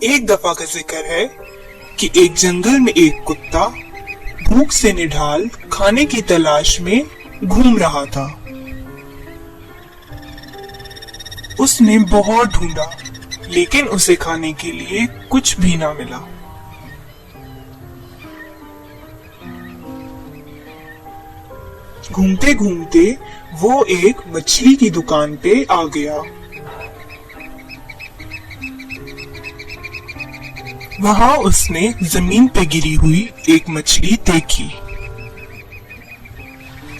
एक दफा का जिक्र है कि एक जंगल में एक कुत्ता भूख से निढाल खाने की तलाश में घूम रहा था। उसने बहुत ढूंढा, लेकिन उसे खाने के लिए कुछ भी ना मिला। घूमते घूमते वो एक मछली की दुकान पे आ गया। वहां उसने जमीन पे गिरी हुई एक मछली देखी।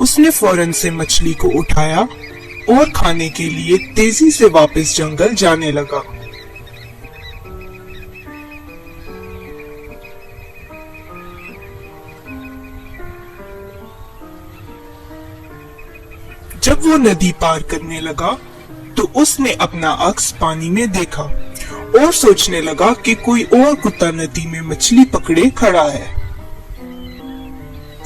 उसने फौरन से मछली को उठाया और खाने के लिए तेजी से वापस जंगल जाने लगा। जब वो नदी पार करने लगा तो उसने अपना अक्स पानी में देखा और सोचने लगा कि कोई और कुत्ता नदी में मछली पकड़े खड़ा है।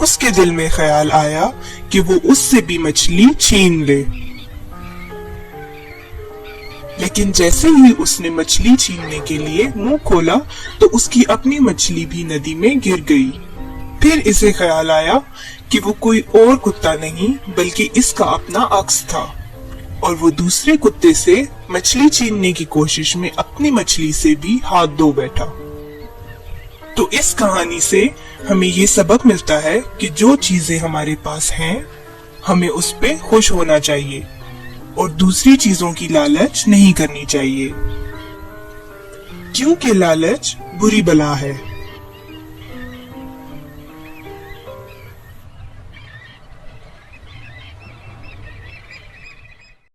उसके दिल में ख्याल आया कि वो उससे भी मछली छीन ले, लेकिन जैसे ही उसने मछली छीनने के लिए मुंह खोला तो उसकी अपनी मछली भी नदी में गिर गई। फिर इसे ख्याल आया कि वो कोई और कुत्ता नहीं बल्कि इसका अपना अक्स था और वो दूसरे कुत्ते से मछली छीनने की कोशिश में अपनी मछली से भी हाथ धो बैठा। तो इस कहानी से हमें ये सबक मिलता है कि जो चीजें हमारे पास हैं हमें उस पे खुश होना चाहिए और दूसरी चीजों की लालच नहीं करनी चाहिए, क्योंकि लालच बुरी बला है।